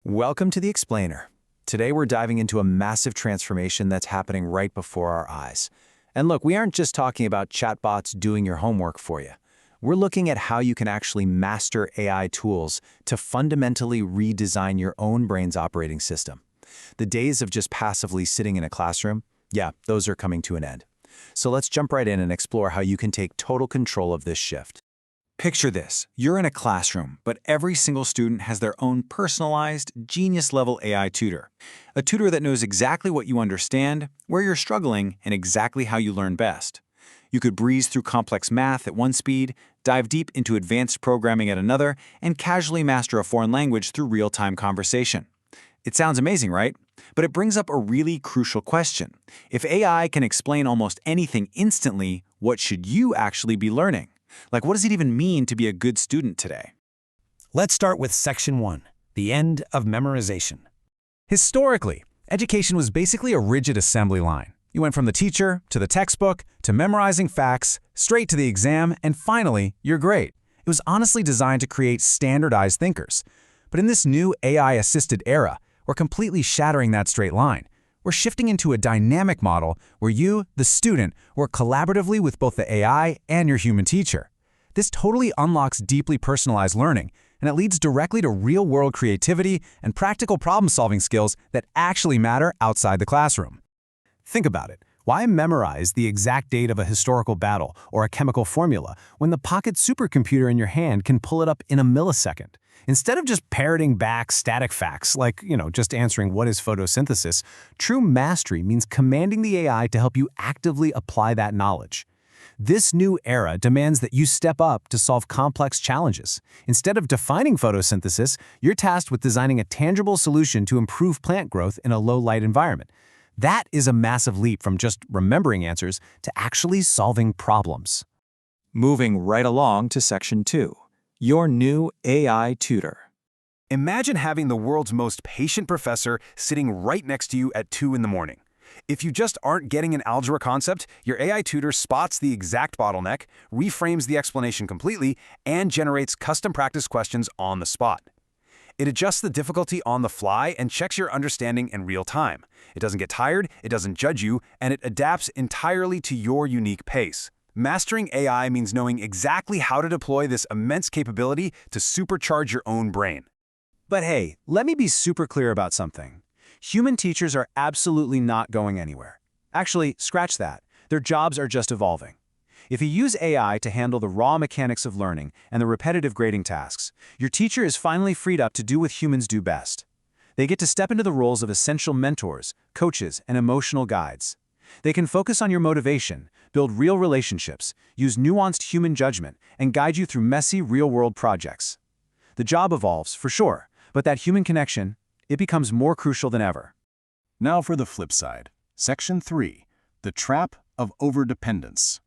Welcome to the Explainer. Today we're diving into a massive transformation that's happening right before our eyes. And look, we aren't just talking about chatbots doing your homework for you. We're looking at how you can actually master AI tools to fundamentally redesign your own brain's operating system. The days of just passively sitting in a classroom, yeah, those are coming to an end. So let's jump right in and explore how you can take total control of this shift. Picture this. You're in a classroom, but every single student has their own personalized, genius-level AI tutor. A tutor that knows exactly what you understand, where you're struggling, and exactly how you learn best. You could breeze through complex math at one speed, dive deep into advanced programming at another, and casually master a foreign language through real-time conversation. It sounds amazing, right? But it brings up a really crucial question. If AI can explain almost anything instantly, what should you actually be learning? Like, what does it even mean to be a good student today? Let's start with Section 1, the end of memorization. Historically, education was basically a rigid assembly line. You went from the teacher, to the textbook, to memorizing facts, straight to the exam, and finally, your grade. It was honestly designed to create standardized thinkers. But in this new AI-assisted era, we're completely shattering that straight line. We're shifting into a dynamic model where you, the student, work collaboratively with both the AI and your human teacher. This totally unlocks deeply personalized learning, and it leads directly to real-world creativity and practical problem-solving skills that actually matter outside the classroom. Think about it. Why memorize the exact date of a historical battle or a chemical formula when the pocket supercomputer in your hand can pull it up in a millisecond? Instead of just parroting back static facts, like, just answering what is photosynthesis, true mastery means commanding the AI to help you actively apply that knowledge. This new era demands that you step up to solve complex challenges. Instead of defining photosynthesis, you're tasked with designing a tangible solution to improve plant growth in a low-light environment. That is a massive leap from just remembering answers to actually solving problems. Moving right along to Section 2, your new AI tutor. Imagine having the world's most patient professor sitting right next to you at 2 in the morning. If you just aren't getting an algebra concept, your AI tutor spots the exact bottleneck, reframes the explanation completely, and generates custom practice questions on the spot. It adjusts the difficulty on the fly and checks your understanding in real time. It doesn't get tired, it doesn't judge you, and it adapts entirely to your unique pace. Mastering AI means knowing exactly how to deploy this immense capability to supercharge your own brain. But hey, let me be super clear about something. Human teachers are absolutely not going anywhere. Actually, scratch that. Their jobs are just evolving. If you use AI to handle the raw mechanics of learning and the repetitive grading tasks, your teacher is finally freed up to do what humans do best. They get to step into the roles of essential mentors, coaches, and emotional guides. They can focus on your motivation, build real relationships, use nuanced human judgment, and guide you through messy, real-world projects. The job evolves, for sure, but that human connection, it becomes more crucial than ever. Now for the flip side. Section 3, the trap of overdependence.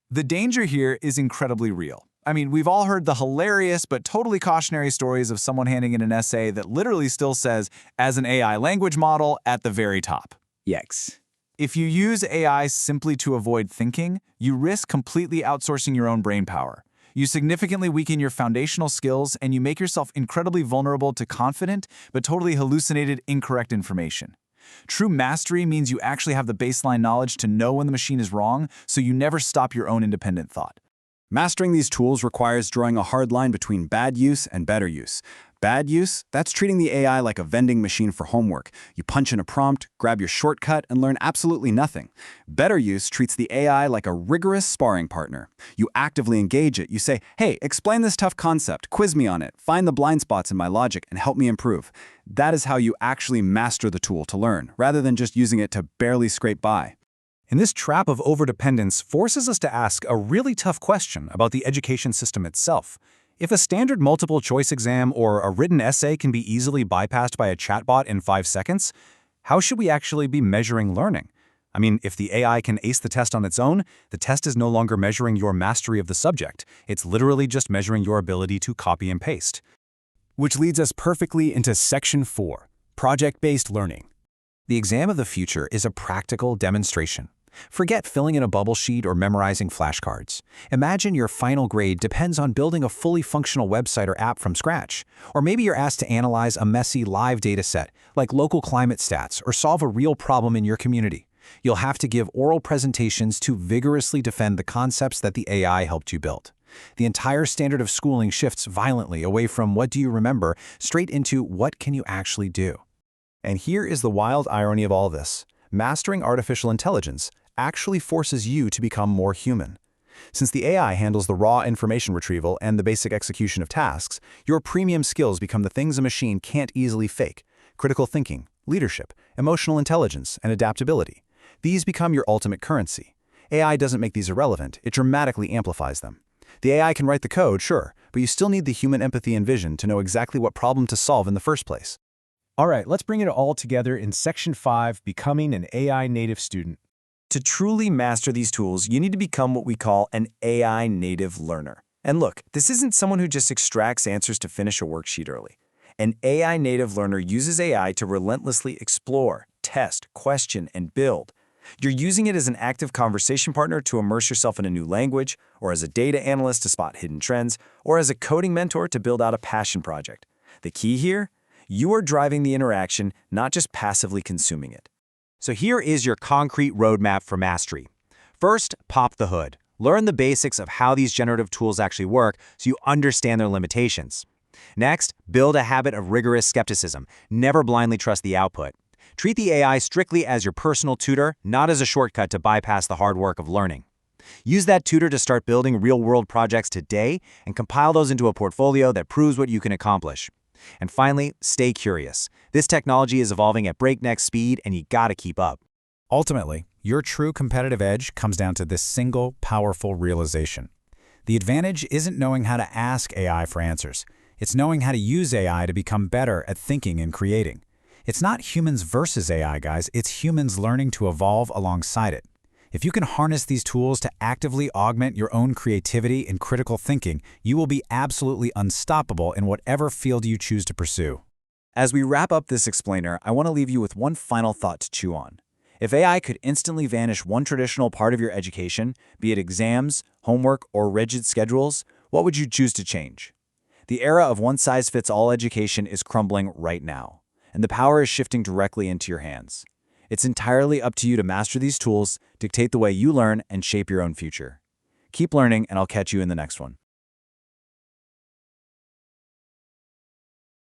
The danger here is incredibly real. I mean, we've all heard the hilarious but totally cautionary stories of someone handing in an essay that literally still says, as an AI language model, at the very top. Yikes. If you use AI simply to avoid thinking, you risk completely outsourcing your own brain power. You significantly weaken your foundational skills, and you make yourself incredibly vulnerable to confident but totally hallucinated, incorrect information. True mastery means you actually have the baseline knowledge to know when the machine is wrong, so you never stop your own independent thought. Mastering these tools requires drawing a hard line between bad use and better use. Bad use, that's treating the AI like a vending machine for homework. You punch in a prompt, grab your shortcut, and learn absolutely nothing. Better use treats the AI like a rigorous sparring partner. You actively engage it. You say, hey, explain this tough concept, quiz me on it, find the blind spots in my logic, and help me improve. That is how you actually master the tool to learn, rather than just using it to barely scrape by. And this trap of overdependence forces us to ask a really tough question about the education system itself. If a standard multiple-choice exam or a written essay can be easily bypassed by a chatbot in 5 seconds, how should we actually be measuring learning? I mean, if the AI can ace the test on its own, the test is no longer measuring your mastery of the subject. It's literally just measuring your ability to copy and paste. Which leads us perfectly into Section 4, project-based learning. The exam of the future is a practical demonstration. Forget filling in a bubble sheet or memorizing flashcards. Imagine your final grade depends on building a fully functional website or app from scratch. Or maybe you're asked to analyze a messy live data set, like local climate stats, or solve a real problem in your community. You'll have to give oral presentations to vigorously defend the concepts that the AI helped you build. The entire standard of schooling shifts violently away from what do you remember straight into what can you actually do. And here is the wild irony of all this. Mastering artificial intelligence actually forces you to become more human. Since the AI handles the raw information retrieval and the basic execution of tasks, your premium skills become the things a machine can't easily fake: critical thinking, leadership, emotional intelligence, and adaptability. These become your ultimate currency. AI doesn't make these irrelevant, it dramatically amplifies them. The AI can write the code, sure, but you still need the human empathy and vision to know exactly what problem to solve in the first place. All right, let's bring it all together in Section 5, Becoming an AI Native Student. To truly master these tools, you need to become what we call an AI native learner. And look, this isn't someone who just extracts answers to finish a worksheet early. An AI native learner uses AI to relentlessly explore, test, question, and build. You're using it as an active conversation partner to immerse yourself in a new language, or as a data analyst to spot hidden trends, or as a coding mentor to build out a passion project. The key here? You are driving the interaction, not just passively consuming it. So here is your concrete roadmap for mastery. First, pop the hood. Learn the basics of how these generative tools actually work so you understand their limitations. Next, build a habit of rigorous skepticism. Never blindly trust the output. Treat the AI strictly as your personal tutor, not as a shortcut to bypass the hard work of learning. Use that tutor to start building real-world projects today and compile those into a portfolio that proves what you can accomplish. And finally, stay curious. This technology is evolving at breakneck speed, and you gotta keep up. Ultimately, your true competitive edge comes down to this single, powerful realization. The advantage isn't knowing how to ask AI for answers. It's knowing how to use AI to become better at thinking and creating. It's not humans versus AI, guys. It's humans learning to evolve alongside it. If you can harness these tools to actively augment your own creativity and critical thinking, you will be absolutely unstoppable in whatever field you choose to pursue. As we wrap up this explainer, I want to leave you with one final thought to chew on. If AI could instantly vanish one traditional part of your education, be it exams, homework, or rigid schedules, what would you choose to change? The era of one-size-fits-all education is crumbling right now, and the power is shifting directly into your hands. It's entirely up to you to master these tools, dictate the way you learn, and shape your own future. Keep learning, and I'll catch you in the next one.